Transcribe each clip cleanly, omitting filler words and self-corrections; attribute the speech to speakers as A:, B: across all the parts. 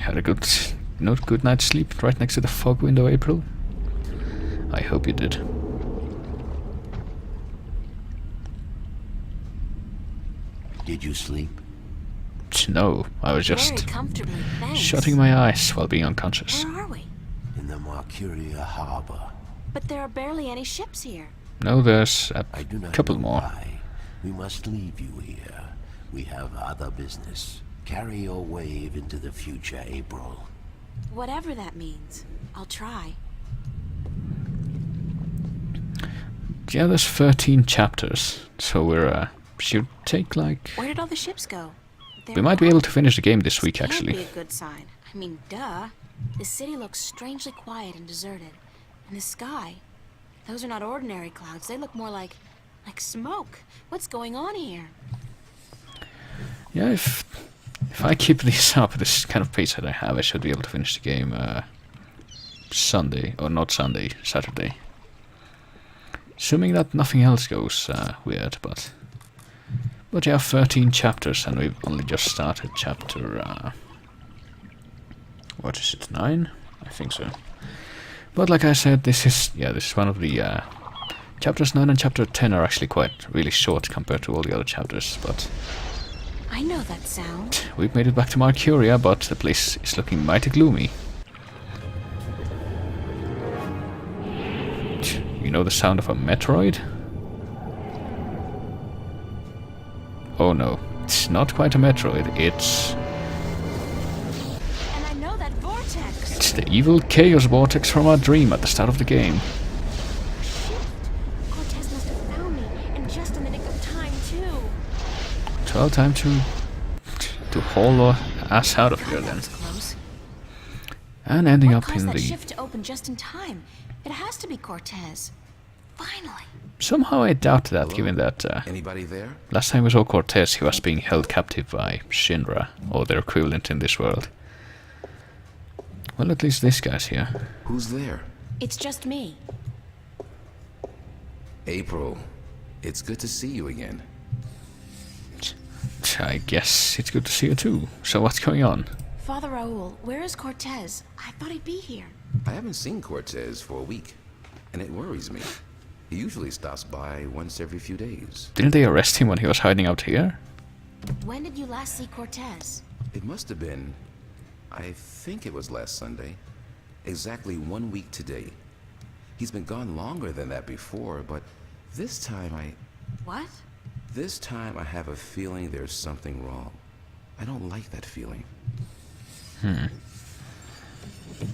A: Had a good night's sleep right next to the fog window, April? I hope you did.
B: Did you sleep?
A: No, I was
C: Very
A: just
C: comfortably, thanks.
A: shutting my eyes while being unconscious.
C: Where are we?
B: In the Mercuria harbor.
C: But there are barely any ships here.
A: No, there's a
B: I do not
A: couple
B: know
A: more.
B: why. We must leave you here. We have other business. Carry your wave into the future, April.
C: Whatever that means. I'll try.
A: Yeah, there's 13 chapters, so we're should take like...
C: Where did all the ships go?
A: We might be able to finish the game this week,
C: Can't
A: actually.
C: be a good sign. I mean, duh. The city looks strangely quiet and deserted. And the sky, those are not ordinary clouds. They look more like smoke. What's going on here?
A: Yeah, if I keep this up, this kind of pace that I have, I should be able to finish the game Sunday, or not Sunday, Saturday. Assuming that nothing else goes weird, but yeah, 13 chapters, and we've only just started chapter, what is it, 9? I think so. But like I said, this is one of the, chapters 9 and chapter 10 are actually really short compared to all the other chapters, but...
C: I know that sound.
A: We've made it back to Mercuria, but the place is looking mighty gloomy. You know the sound of a Metroid? Oh no, it's not quite a Metroid, it's...
C: And I know that vortex.
A: It's the evil Chaos Vortex from our dream at the start of the game.
C: Shit. Cortez must have found me, and just in the nick of time, too.
A: Well, time to haul our ass out of here
C: That
A: then.
C: was close.
A: And ending
C: What
A: up
C: caused
A: in
C: that
A: the...
C: shift to open just in time? It has to be Cortez. Finally.
A: Somehow I doubt that, given that
D: Anybody there?
A: last time we saw Cortez, he was being held captive by Shinra, or their equivalent in this world. Well, at least this guy's here.
D: Who's there?
C: It's just me.
D: April. It's good to see you again.
A: I guess it's good to see you too. So what's going on?
C: Father Raoul, where is Cortez? I thought he'd be here.
D: I haven't seen Cortez for a week, and it worries me. He usually stops by once every few days.
A: Didn't they arrest him when he was hiding out here?
C: When did you last see Cortez?
D: It must have been... I think it was last Sunday. Exactly 1 week today. He's been gone longer than that before, but this time
C: What?
D: This time I have a feeling there's something wrong. I don't like that feeling.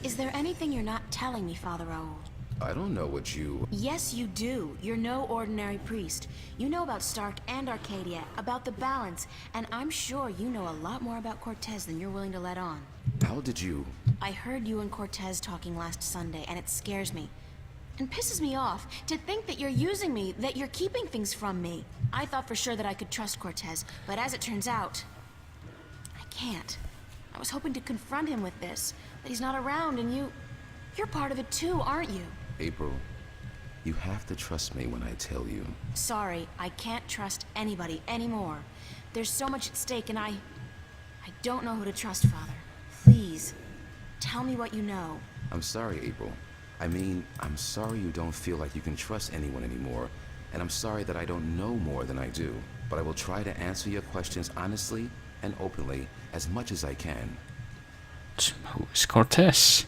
C: Is there anything you're not telling me, Father Raoul?
D: I don't know what you...
C: Yes, you do. You're no ordinary priest. You know about Stark and Arcadia, about the balance, and I'm sure you know a lot more about Cortez than you're willing to let on.
D: How did you...
C: I heard you and Cortez talking last Sunday, and it scares me. And pisses me off to think that you're using me, that you're keeping things from me. I thought for sure that I could trust Cortez, but as it turns out, I can't. I was hoping to confront him with this, that he's not around, and you're part of it too, aren't you?
D: April, you have to trust me when I tell you.
C: Sorry, I can't trust anybody anymore. There's so much at stake, and I don't know who to trust, Father. Please, tell me what you know.
D: I'm sorry, April. I mean, I'm sorry you don't feel like you can trust anyone anymore, and I'm sorry that I don't know more than I do. But I will try to answer your questions honestly and openly as much as I can.
A: Who is Cortez?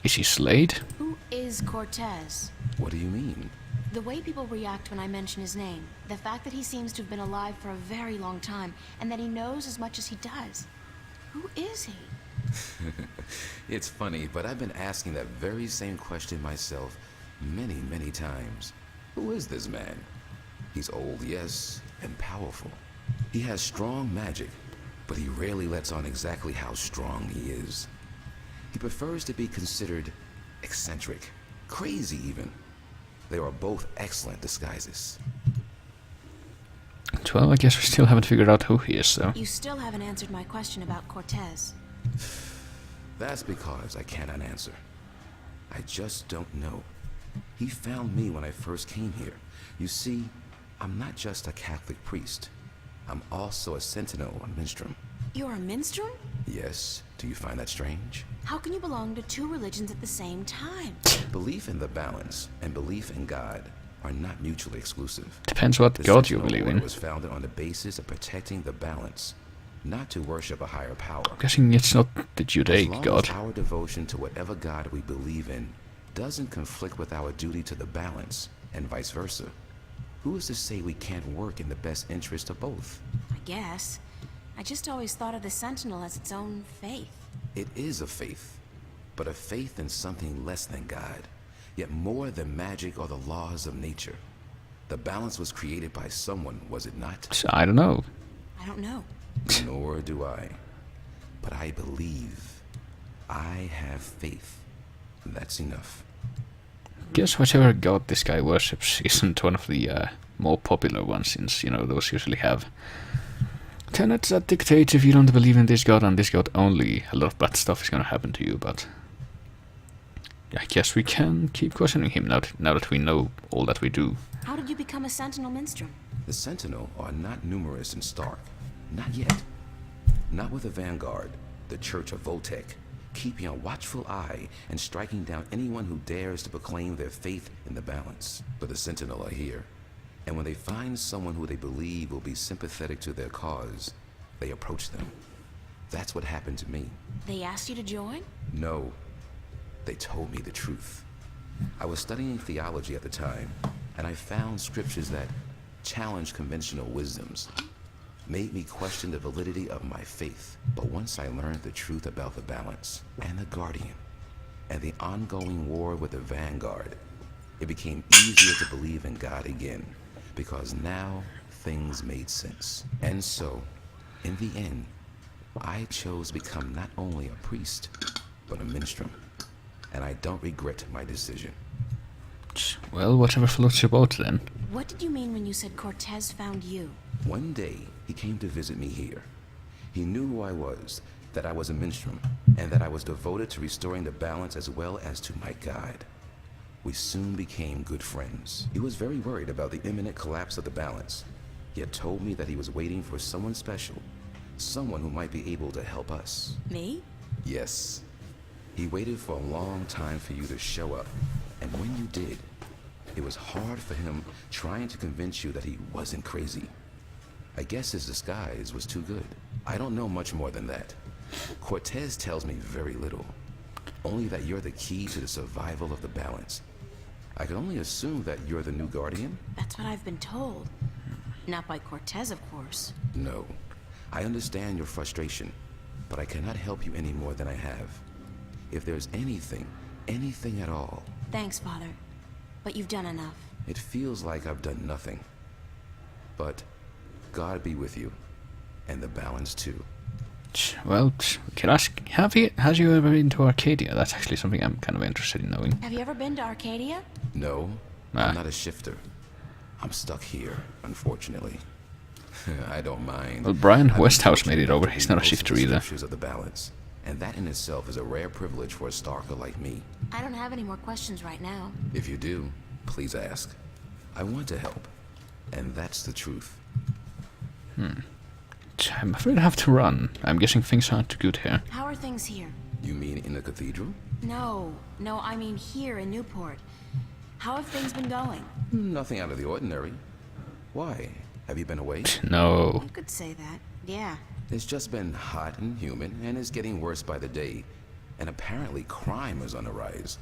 A: Is he Slade?
C: Who is Cortez?
D: What do you mean?
C: The way people react when I mention his name, the fact that he seems to have been alive for a very long time, and that he knows as much as he does. Who is he?
D: It's funny, but I've been asking that very same question myself many, many times. Who is this man? He's old, yes, and powerful. He has strong magic, but he rarely lets on exactly how strong he is. He prefers to be considered eccentric, crazy even. They are both excellent disguises.
A: Well, I guess we still haven't figured out who he is, though.
C: You still haven't answered my question about Cortez.
D: That's because I cannot answer. I just don't know. He found me when I first came here. You see, I'm not just a Catholic priest. I'm also a sentinel on Minstrom.
C: You're a minstrel?
D: Yes, do you find that strange?
C: How can you belong to two religions at the same time?
D: Belief in the balance and belief in God are not mutually exclusive.
A: Depends what
D: The
A: god you
D: Sentinel
A: believe
D: Order
A: in.
D: was founded on the basis of protecting the balance, not to worship a higher power.
A: I'm guessing it's not the
D: As
A: Judaic
D: long
A: god.
D: as our devotion to whatever God we believe in doesn't conflict with our duty to the balance, and vice versa, who is to say we can't work in the best interest of both?
C: I guess. I just always thought of the Sentinel as its own faith.
D: It is a faith, but a faith in something less than God, yet more than magic or the laws of nature. The balance was created by someone, was it not?
A: So, I don't know.
C: I don't know.
D: Nor do I. But I believe. I have faith. That's enough.
A: Guess whichever god this guy worships isn't one of the more popular ones, since, you know, those usually have tenets that dictate if you don't believe in this god and this god only, a lot of bad stuff is gonna happen to you, but I guess we can keep questioning him now that we know all that we do.
C: How did you become a Sentinel minstrel?
D: The Sentinel are not numerous and stark. Not yet. Not with the Vanguard, the Church of Voltec, keeping a watchful eye and striking down anyone who dares to proclaim their faith in the balance. But the Sentinel are here, and when they find someone who they believe will be sympathetic to their cause, they approach them. That's what happened to me.
C: They asked you to join?
D: No, they told me the truth. I was studying theology at the time, and I found scriptures that challenged conventional wisdoms, made me question the validity of my faith. But once I learned the truth about the balance, and the Guardian, and the ongoing war with the Vanguard, it became easier to believe in God again, because now things made sense. And so, in the end, I chose to become not only a priest, but a minstrel. And I don't regret my decision.
A: Well, whatever floats your boat then.
C: What did you mean when you said Cortez found you?
D: One day, he came to visit me here. He knew who I was, that I was a minstrel, and that I was devoted to restoring the balance as well as to my God. We soon became good friends. He was very worried about the imminent collapse of the balance, yet told me that he was waiting for someone special, someone who might be able to help us.
C: Me?
D: Yes. He waited for a long time for you to show up, and when you did, it was hard for him trying to convince you that he wasn't crazy. I guess his disguise was too good. I don't know much more than that. Cortez tells me very little, only that you're the key to the survival of the balance. I can only assume that you're the new Guardian?
C: That's what I've been told. Not by Cortez, of course.
D: No. I understand your frustration, but I cannot help you any more than I have. If there's anything at all...
C: Thanks, Father. But you've done enough.
D: It feels like I've done nothing. But God be with you, and the balance too.
A: Well, can I ask, has you ever been to Arcadia? That's actually something I'm kind of interested in knowing.
C: Have you ever been to Arcadia?
D: No,
A: Ah.
D: I'm not a shifter. I'm stuck here, unfortunately. I don't mind.
A: Well, Brian
D: I've been
A: Westhouse made
D: fortunate
A: it over.
D: to
A: He's
D: read
A: not a
D: most of
A: shifter
D: the
A: either.
D: scriptures of the balance, and that in itself is a rare privilege for a Starker like me.
C: I don't have any more questions right now.
D: If you do, please ask. I want to help, and that's the truth.
A: I'm afraid I have to run. I'm guessing things aren't too good here.
C: How are things here?
D: You mean in the cathedral?
C: No, I mean here in Newport. How have things been going?
D: Nothing out of the ordinary. Why? Have you been away?
A: No.
C: You could say that. Yeah.
D: It's just been hot and humid, and it's getting worse by the day. And apparently crime is on the rise.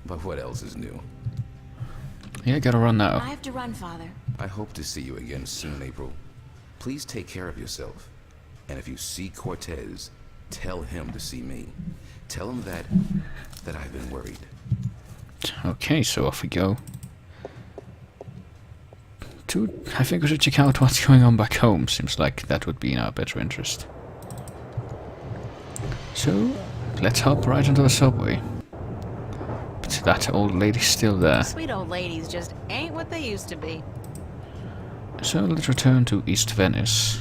D: But what else is new?
A: Yeah, gotta run
C: I
A: now.
C: have to run, Father.
D: I hope to see you again soon, April. Please take care of yourself. And if you see Cortez, tell him to see me. Tell him that I've been worried.
A: Okay, so off we go. I think we should check out what's going on back home. Seems like that would be in our better interest. So, let's hop right into the subway. But that old lady's still there.
C: Sweet old ladies just ain't what they used to be.
A: So let's return to East Venice.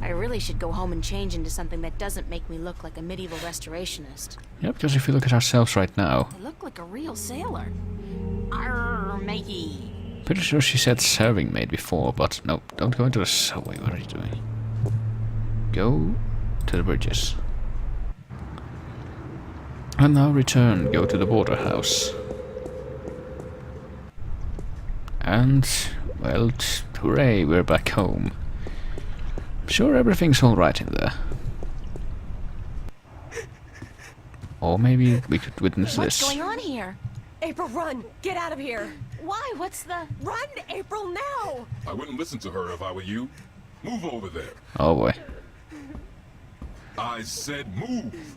C: I really should go home and change into something that doesn't make me look like a medieval restorationist.
A: Yeah, because if you look at ourselves right now,
C: I look like a real sailor. Arr, matey.
A: pretty sure she said serving maid before, but no, don't go into the subway. What are you doing? Go to the bridges. And now return, go to the border house. And, well, hooray, we're back home. Sure, everything's alright in there. Or maybe we could witness
C: What's
A: this.
C: going on here?
E: April, run! Get out of here!
C: Why? What's the...
E: Run, April, now!
F: I wouldn't listen to her if I were you. Move over there.
A: Oh boy.
F: I said move.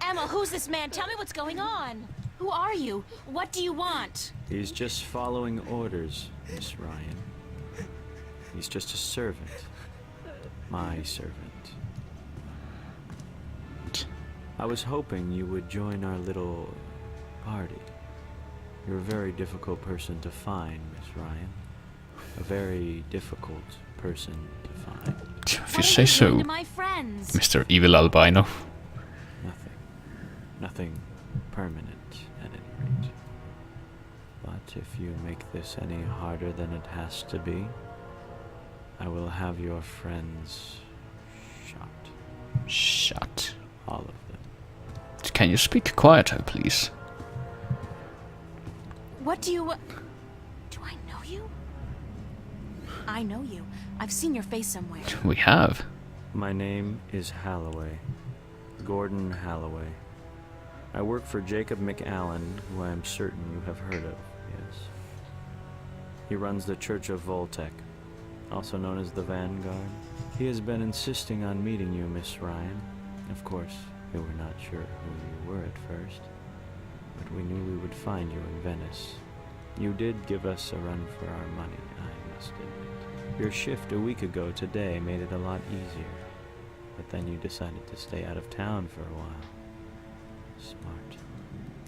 C: Emma, who's this man? Tell me what's going on. Who are you? What do you want?
G: He's just following orders, Miss Ryan. He's just a servant. My servant. I was hoping you would join our little party. You're a very difficult person to find, Miss Ryan. A very difficult person to find.
A: If you say so,
C: To my friends.
A: Mr. Evil Albino.
G: Nothing. Nothing permanent, at any rate. But if you make this any harder than it has to be, I will have your friends shot.
A: Shut.
G: All of them.
A: Can you speak quieter, please?
C: What do you... Do I know you? I know you. I've seen your face somewhere.
A: We have.
G: My name is Halloway. Gordon Halloway. I work for Jacob McAllen, who I am certain you have heard of, yes. He runs the Church of Voltec, also known as the Vanguard. He has been insisting on meeting you, Miss Ryan. Of course, we were not sure who you were at first, but we knew we would find you in Venice. You did give us a run for our money, I must admit. Your shift a week ago today made it a lot easier, but then you decided to stay out of town for a while. Smart.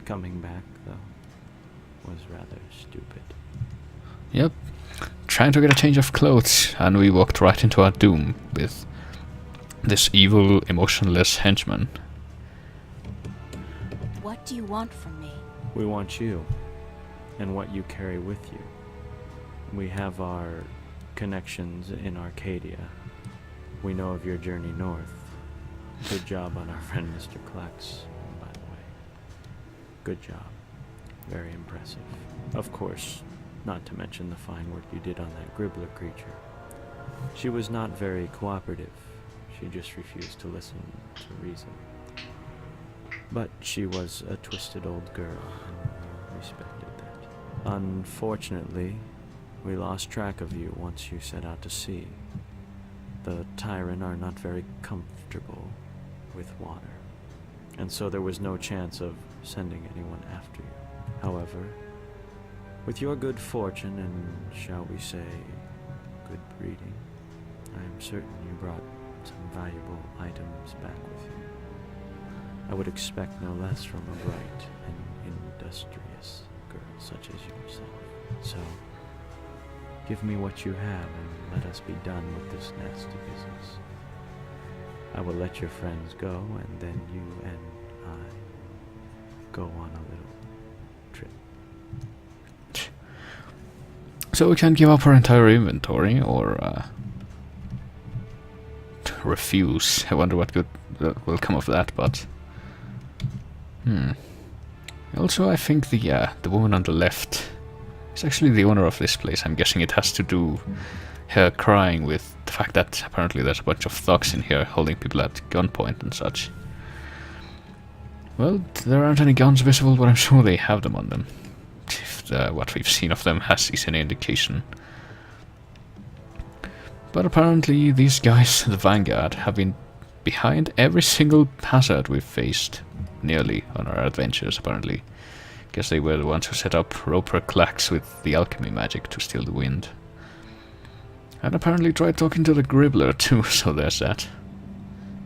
G: Coming back, though, was rather stupid.
A: Yep. Trying to get a change of clothes, and we walked right into our doom with this evil, emotionless henchman.
C: What do you want from me?
G: We want you, and what you carry with you. We have our connections in Arcadia. We know of your journey north. Good job on our friend Mr. Klex, by the way. Good job. Very impressive. Of course, not to mention the fine work you did on that Gribbler creature. She was not very cooperative. She just refused to listen to reason. But she was a twisted old girl, and we respected that. Unfortunately, we lost track of you once you set out to sea. The Tyran are not very comfortable with water, and so there was no chance of sending anyone after you. However, with your good fortune and, shall we say, good breeding, I am certain you brought some valuable items back with you. I would expect no less from a bright and industrious girl such as yourself. So, give me what you have and let us be done with this nasty business. I will let your friends go, and then you and I go on a little trip.
A: So we can't give up our entire inventory, or refuse. I wonder what good will come of that, but... Also, I think the woman on the left is actually the owner of this place. I'm guessing it has to do her crying with the fact that apparently there's a bunch of thugs in here holding people at gunpoint and such. Well, there aren't any guns visible, but I'm sure they have them on them. If what we've seen of them is any indication. But apparently these guys, the Vanguard, have been behind every single hazard we've faced, nearly, on our adventures, apparently. Guess they were the ones who set up Roper Clax with the alchemy magic to steal the wind. And apparently tried talking to the Gribbler too, so there's that.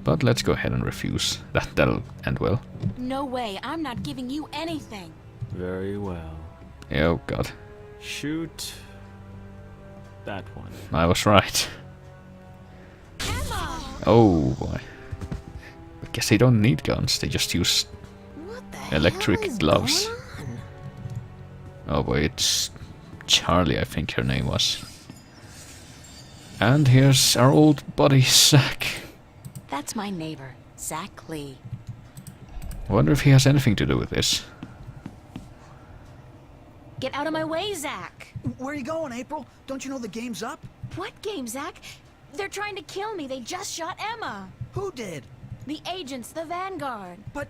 A: But let's go ahead and refuse. That'll end well.
C: No way, I'm not giving you anything.
G: Very well.
A: Oh god.
G: Shoot that one.
A: I was right.
C: Emma!
A: Oh boy. I guess they don't need guns, they just use
C: What the
A: electric
C: hell is
A: gloves.
C: going on?
A: Oh boy, it's Charlie, I think her name was. And here's our old buddy, Zack.
C: That's my neighbor, Zach Lee.
A: I wonder if he has anything to do with this.
C: Get out of my way, Zach!
H: Where are you going, April? Don't you know the game's up?
C: What game, Zach? They're trying to kill me. They just shot Emma.
H: Who did?
C: The agents, the Vanguard.
H: But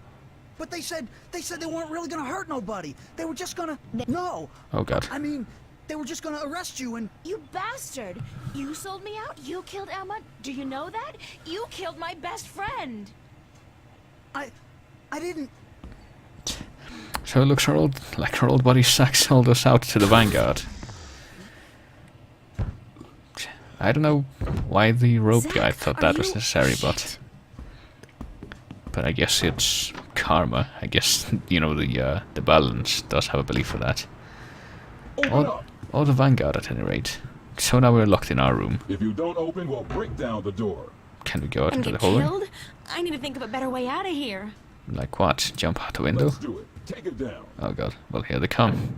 H: they said they weren't really gonna hurt nobody. They were just gonna... No!
A: Oh god.
H: I mean, they were just gonna arrest you and...
C: You bastard! You sold me out? You killed Emma? Do you know that? You killed my best friend!
H: I didn't...
A: So it looks our old buddy Zack sold us out to the Vanguard. I don't know why the rope
C: Zack,
A: guy thought that was
C: you-
A: necessary,
C: Shit.
A: but I guess it's karma. I guess, you know, the balance does have a belief for that.
F: Open up.
A: Or the Vanguard at any rate. So now we're locked in our room.
F: If you don't open, we'll break down the door.
A: Can we go out
C: And
A: into the
C: get
A: hallway?
C: killed? I need to think of a better way out of here.
A: Like what? Jump out the window?
F: Let's do it. Take it down.
A: Oh god. Well, here they come.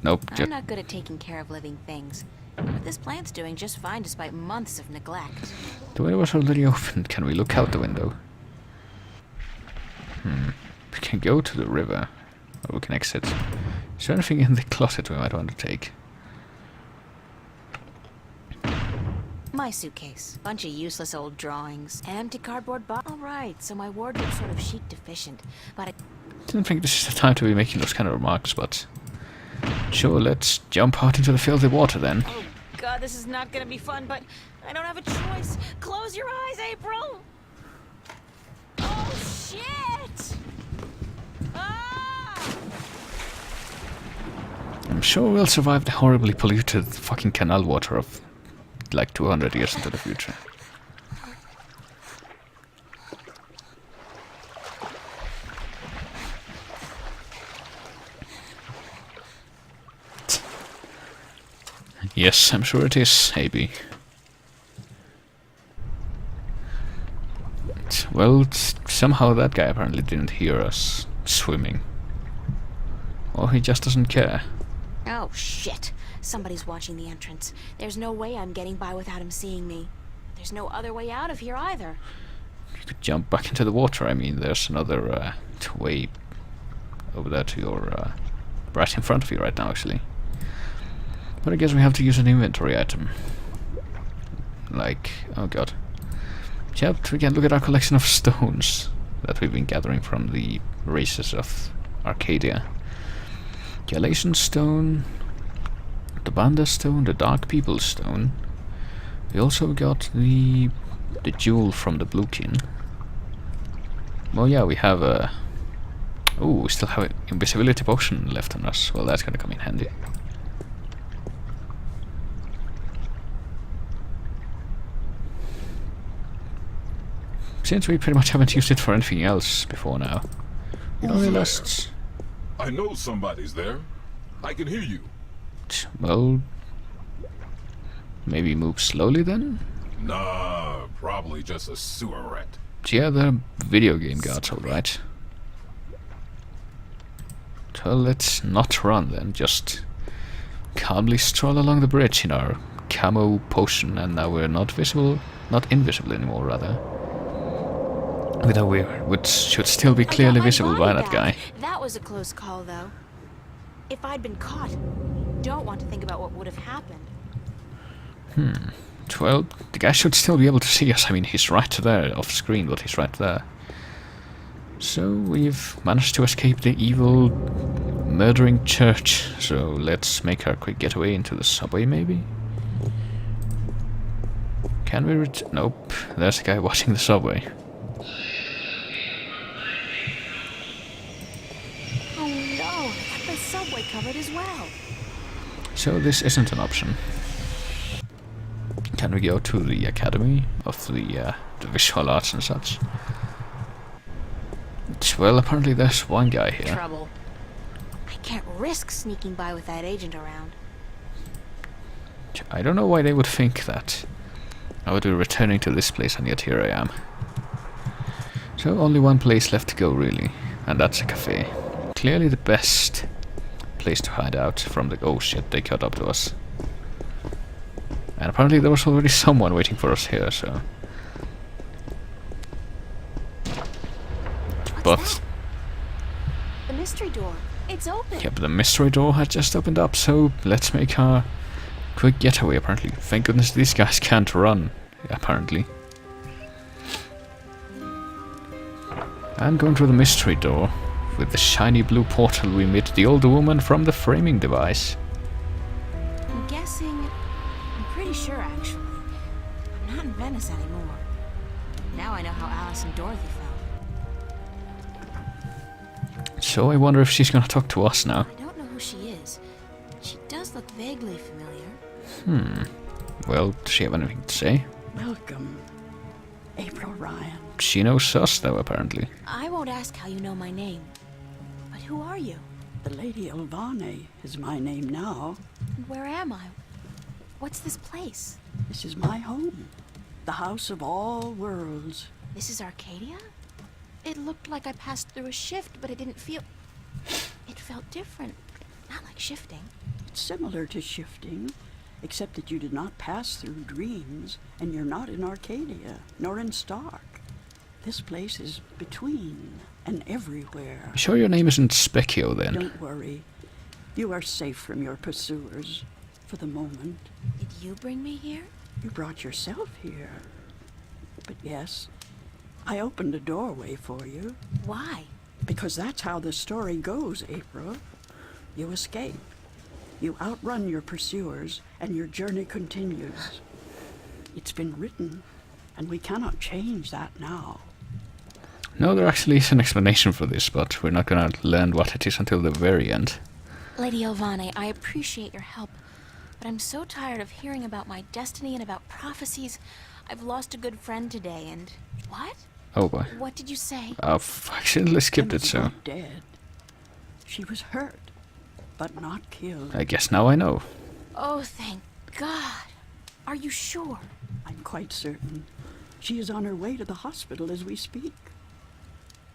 A: Nope.
C: I'm not good at taking care of living things. But this plant's doing just fine despite months of neglect.
A: The window was already opened. Can we look out the window? We can go to the river. Or we can exit. Is there anything in the closet we might want to take?
C: My suitcase. Bunch of useless old drawings. An empty cardboard box. Alright, so my wardrobe's sort of sheet deficient. But I...
A: Didn't think this is the time to be making those kind of remarks, but... Sure, let's jump out into the filthy water then.
C: Oh god, this is not gonna be fun, but I don't have a choice. Close your eyes, April! Oh shit! Ah!
A: I'm sure we'll survive the horribly polluted fucking canal water of like 200 years into the future. Yes, I'm sure it is, AB. Well, somehow that guy apparently didn't hear us swimming. Or he just doesn't care.
C: Oh shit. Somebody's watching the entrance. There's no way I'm getting by without him seeing me. There's no other way out of here either.
A: You could jump back into the water. I mean, there's another way over there to your... right in front of you right now, actually. But I guess we have to use an inventory item. Like... oh god. Yep, we can look at our collection of stones that we've been gathering from the races of Arcadia. Galatian stone, the Banda stone, the Dark People stone. We also got the jewel from the Blue King. Well, yeah, we have a... oh, we still have an invisibility potion left on us. Well, that's gonna come in handy. Since we pretty much haven't used it for anything else before now. It
F: Who's
A: only
F: there?
A: lasts...
F: I know somebody's there. I can hear you.
A: well... maybe move slowly then?
F: Nah, probably just a sewer rat.
A: Yeah, they're video game guards, alright. So let's not run then, just calmly stroll along the bridge in our camo potion, and now we're not visible, not invisible anymore, rather. Though we should still be
C: I got
A: clearly
C: my
A: visible by
C: body
A: that guy.
C: back. That was a close call, though. If I'd been caught, don't want to think about what would have happened.
A: Well, the guy should still be able to see us. I mean, he's right there, off screen, but he's right there. So we've managed to escape the evil, murdering church. So let's make our quick getaway into the subway, maybe? Can we nope, there's a guy watching the subway.
C: Oh no, the subway covered as well.
A: So this isn't an option. Can we go to the Academy of the Visual Arts and such? Well, apparently there's one guy here.
C: Trouble. I can't risk sneaking by with that agent around.
A: I don't know why they would think that I would be returning to this place, and yet here I am. So only one place left to go, really, and that's a cafe. Clearly the best place to hide out from the... oh shit, they caught up to us. And apparently there was already someone waiting for us here, so... But...
C: The mystery door. It's open.
A: Yeah, but the mystery door had just opened up, so let's make a quick getaway, apparently. Thank goodness these guys can't run, apparently. And going through the mystery door. With the shiny blue portal we meet the old woman from the framing device.
C: I'm guessing... I'm pretty sure, actually. I'm not in Venice anymore. Now I know how Alice and Dorothy felt.
A: So I wonder if she's gonna talk to us now.
C: I don't know who she is. She does look vaguely familiar.
A: Well, does she have anything to say?
I: Welcome, April Ryan.
A: She knows us, though, apparently.
C: I won't ask how you know my name. But who are you?
I: The Lady Elvane is my name now.
C: And where am I? What's this place?
I: This is my home. The house of all worlds.
C: This is Arcadia? It looked like I passed through a shift, but it didn't feel... It felt different. Not like shifting.
I: It's similar to shifting, except that you did not pass through dreams, and you're not in Arcadia, nor in Stark. This place is between and everywhere.
A: Sure your name isn't Specchio, then?
I: Don't worry. You are safe from your pursuers, for the moment.
C: Did you bring me here?
I: You brought yourself here. But yes, I opened a doorway for you.
C: Why?
I: Because that's how the story goes, April. You escape. You outrun your pursuers, and your journey continues. It's been written, and we cannot change that now.
A: No, there actually is an explanation for this, but we're not gonna learn what it is until the very end.
C: Lady Elvane, I appreciate your help, but I'm so tired of hearing about my destiny and about prophecies. I've lost a good friend today, and... What?
A: Oh boy.
C: What did you say?
A: I've accidentally skipped it,
I: Emma's
A: so...
I: not dead. She was hurt, but not killed.
A: I guess now I know.
C: Oh, thank God. Are you sure?
I: I'm quite certain. She is on her way to the hospital as we speak.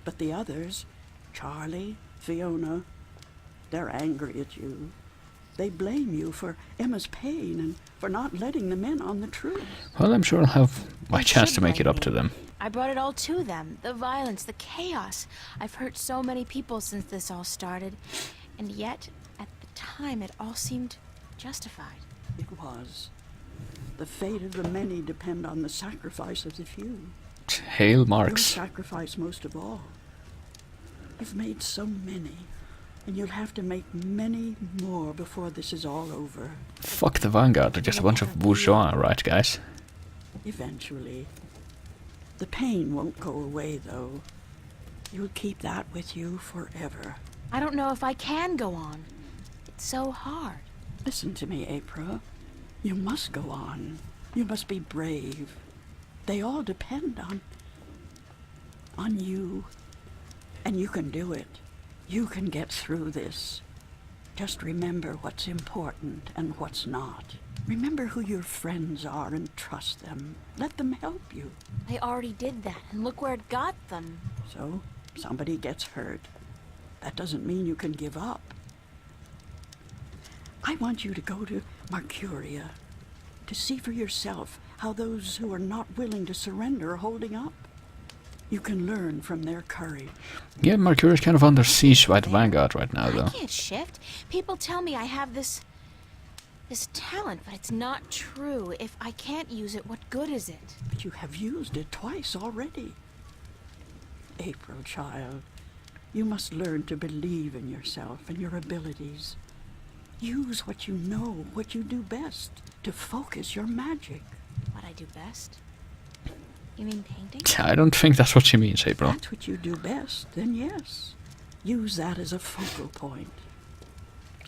I: But the others, Charlie, Fiona, they're angry at you. They blame you for Emma's pain and for not letting them in on the truth.
A: Well, I'm sure I'll have my
C: They
A: chance
C: should
A: to make it
C: blame
A: up to
C: me.
A: them.
C: I brought it all to them. The violence, the chaos. I've hurt so many people since this all started. And yet, at the time, it all seemed justified.
I: It was. The fate of the many depend on the sacrifice of the few.
A: Hail
I: Your
A: Marx.
I: sacrifice most of all. You've made so many, and you'll have to make many more before this is all over.
A: Fuck the Vanguard, they're just a bunch of bourgeois, right guys?
I: Eventually. The pain won't go away, though. You'll keep that with you forever.
C: I don't know if I can go on. It's so hard.
I: Listen to me, April. You must go on. You must be brave. They all depend on you. And you can do it. You can get through this. Just remember what's important and what's not. Remember who your friends are and trust them. Let them help you.
C: I already did that, and look where it got them.
I: So, somebody gets hurt. That doesn't mean you can give up. I want you to go to Mercuria, to see for yourself how those who are not willing to surrender are holding up. You can learn from their courage.
A: Yeah, Mercury's kind of under siege by the Vanguard right now,
C: I
A: though.
C: can't shift. People tell me I have this talent, but it's not true. If I can't use it, what good is it?
I: But you have used it twice already. April, child, you must learn to believe in yourself and your abilities. Use what you know, what you do best, to focus your magic.
C: What I do best? You mean painting?
A: I don't think that's what she means, April.
I: That's what you do best, then yes. Use that as a focal point.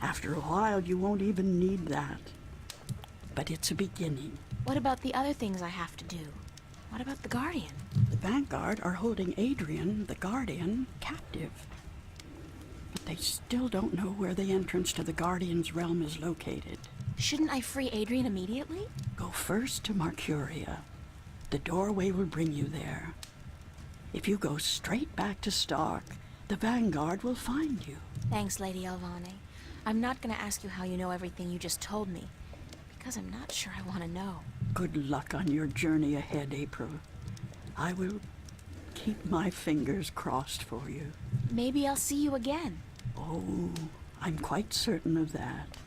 I: After a while, you won't even need that. But it's a beginning.
C: What about the other things I have to do? What about the Guardian?
I: The Vanguard are holding Adrian, the Guardian, captive. But they still don't know where the entrance to the Guardian's realm is located.
C: Shouldn't I free Adrian immediately?
I: Go first to Mercuria. The doorway will bring you there. If you go straight back to Stark, the Vanguard will find you.
C: Thanks, Lady Elvane. I'm not gonna ask you how you know everything you just told me, because I'm not sure I want to know.
I: Good luck on your journey ahead, April. I will keep my fingers crossed for you.
C: Maybe I'll see you again.
I: Oh, I'm quite certain of that.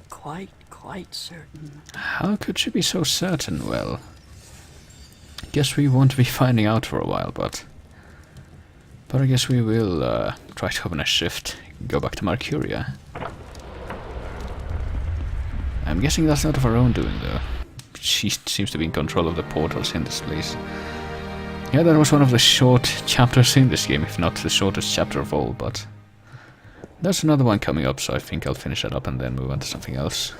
I: Quite certain.
A: How could she be so certain? Well, guess we won't be finding out for a while, but I guess we will try to open a shift, go back to Mercuria. I'm guessing that's not of our own doing, though. She seems to be in control of the portals in this place. Yeah, that was one of the short chapters in this game, if not the shortest chapter of all, but there's another one coming up, so I think I'll finish that up and then move on to something else.